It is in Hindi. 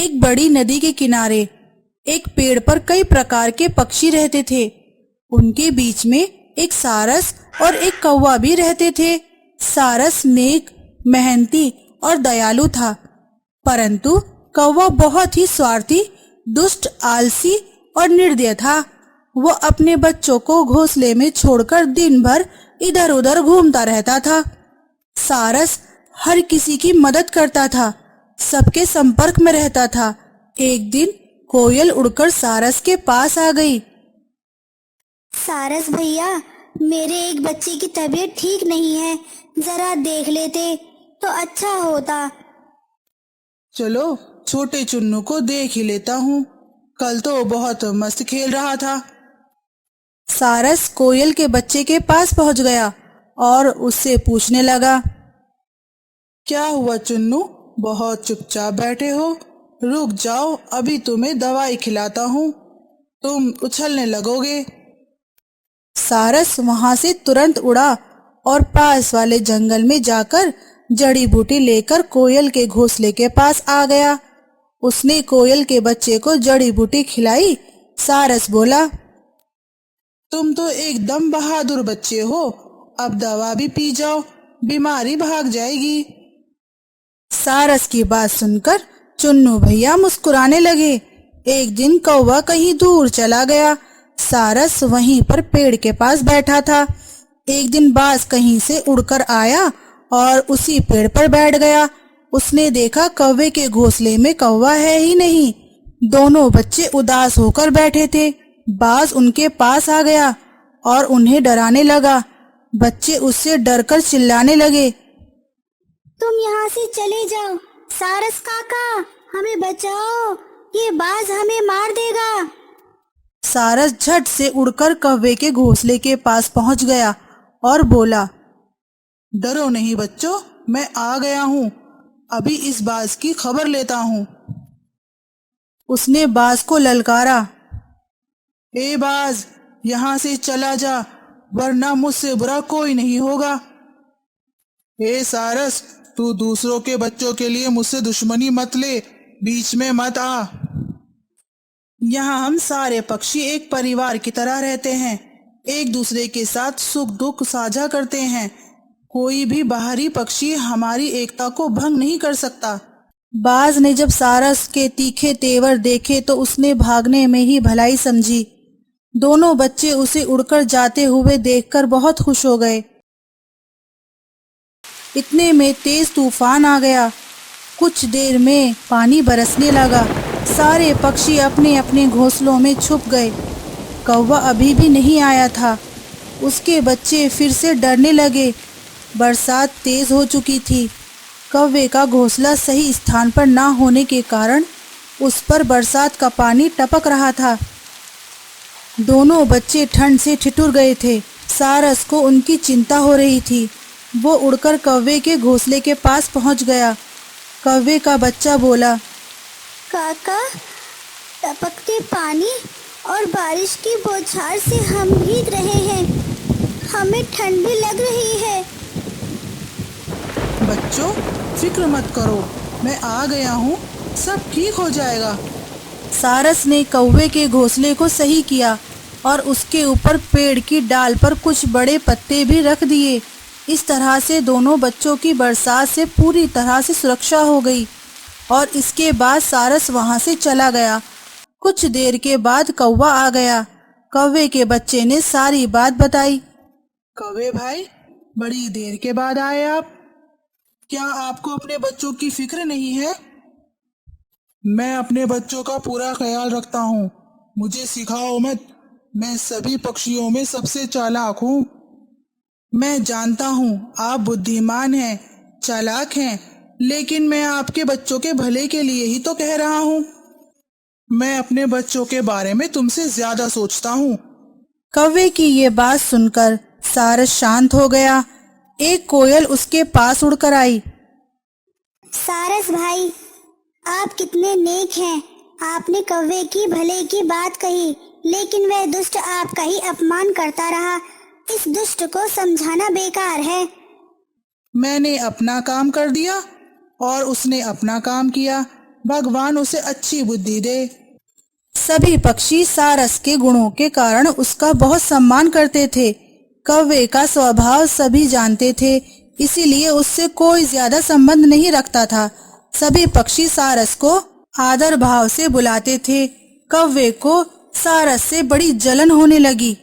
एक बड़ी नदी के किनारे एक पेड़ पर कई प्रकार के पक्षी रहते थे। उनके बीच में एक सारस और एक कौवा भी रहते थे। सारस नेक, मेहनती और दयालु था, परंतु कौवा बहुत ही स्वार्थी, दुष्ट, आलसी और निर्दय था। वो अपने बच्चों को घोंसले में छोड़कर दिन भर इधर उधर घूमता रहता था। सारस हर किसी की मदद करता था, सबके संपर्क में रहता था। एक दिन कोयल उड़कर सारस के पास आ गई। सारस भैया, मेरे एक बच्चे की तबीयत ठीक नहीं है, जरा देख लेते तो अच्छा होता। चलो छोटे चुन्नू को देख ही लेता हूँ, कल तो बहुत मस्त खेल रहा था। सारस कोयल के बच्चे के पास पहुंच गया और उससे पूछने लगा, क्या हुआ चुन्नू, बहुत चुपचाप बैठे हो? रुक जाओ, अभी तुम्हें दवाई खिलाता हूँ, तुम उछलने लगोगे। सारस वहां से तुरंत उड़ा और पास वाले जंगल में जाकर जड़ी बूटी लेकर कोयल के घोंसले के पास आ गया। उसने कोयल के बच्चे को जड़ी बूटी खिलाई। सारस बोला, तुम तो एकदम बहादुर बच्चे हो, अब दवा भी पी जाओ, बीमारी भाग जाएगी। सारस की बात सुनकर चुन्नू भैया मुस्कुराने लगे। एक दिन कौवा कहीं दूर चला गया। सारस वहीं पर पेड़ के पास बैठा था। एक दिन बाज कहीं से उड़कर आया और उसी पेड़ पर बैठ गया। उसने देखा कौवे के घोंसले में कौवा है ही नहीं। दोनों बच्चे उदास होकर बैठे थे। बाज उनके पास आ गया और उन्हें डराने लगा। बच्चे उससे डरकर चिल्लाने लगे, तुम यहाँ से चले जाओ, सारस काका हमें बचाओ, ये बाज हमें मार देगा। सारस झट से उड़कर कौवे के घोंसले के पास पहुंच गया और बोला, डरो नहीं बच्चों, मैं आ गया हूँ, अभी इस बाज की खबर लेता हूँ। उसने बाज को ललकारा, ए बाज, यहाँ से चला जा, वरना मुझसे बुरा कोई नहीं होगा। ए सारस, तू दूसरों के बच्चों के लिए मुझसे दुश्मनी मत ले, बीच में मत आ। यहाँ हम सारे पक्षी एक परिवार की तरह रहते हैं, एक दूसरे के साथ सुख दुख साझा करते हैं। कोई भी बाहरी पक्षी हमारी एकता को भंग नहीं कर सकता। बाज ने जब सारस के तीखे तेवर देखे तो उसने भागने में ही भलाई समझी। दोनों बच्चे उसे उड़कर जाते हुए देखकर बहुत खुश हो गए। इतने में तेज तूफान आ गया। कुछ देर में पानी बरसने लगा। सारे पक्षी अपने अपने घोंसलों में छुप गए। कौवा अभी भी नहीं आया था। उसके बच्चे फिर से डरने लगे। बरसात तेज हो चुकी थी। कौवे का घोंसला सही स्थान पर ना होने के कारण उस पर बरसात का पानी टपक रहा था। दोनों बच्चे ठंड से ठिठुर गए थे। सारस को उनकी चिंता हो रही थी। वो उड़कर कौवे के घोंसले के पास पहुंच गया। कौवे का बच्चा बोला, काका, टपकते पानी और बारिश की बौछार से हम भीग रहे हैं, हमें ठंड भी लग रही है। बच्चों, फिक्र मत करो, मैं आ गया हूँ, सब ठीक हो जाएगा। सारस ने कौवे के घोंसले को सही किया और उसके ऊपर पेड़ की डाल पर कुछ बड़े पत्ते भी रख दिए। इस तरह से दोनों बच्चों की बरसात से पूरी तरह से सुरक्षा हो गई और इसके बाद सारस वहां से चला गया। कुछ देर के बाद कौवा आ गया। कौवे के बच्चे ने सारी बात बताई। कौवे भाई, बड़ी देर के बाद आए आप, क्या आपको अपने बच्चों की फिक्र नहीं है? मैं अपने बच्चों का पूरा ख्याल रखता हूँ, मुझे सिखाओ मत, मैं सभी पक्षियों में सबसे चालाक हूँ। मैं जानता हूँ आप बुद्धिमान हैं, चालाक हैं, लेकिन मैं आपके बच्चों के भले के लिए ही तो कह रहा हूँ। मैं अपने बच्चों के बारे में तुमसे ज्यादा सोचता हूँ। कौवे की ये बात सुनकर सारस शांत हो गया। एक कोयल उसके पास उड़कर आई। सारस भाई, आप कितने नेक हैं, आपने कौवे की भले की बात कही, लेकिन वह दुष्ट आपका ही अपमान करता रहा। इस दुष्ट को समझाना बेकार है। मैंने अपना काम कर दिया और उसने अपना काम किया। भगवान उसे अच्छी बुद्धि दे। सभी पक्षी सारस के गुणों के कारण उसका बहुत सम्मान करते थे। कौवे का स्वभाव सभी जानते थे, इसीलिए उससे कोई ज्यादा संबंध नहीं रखता था। सभी पक्षी सारस को आदर भाव से बुलाते थे। कौवे को सारस से बड़ी जलन होने लगी।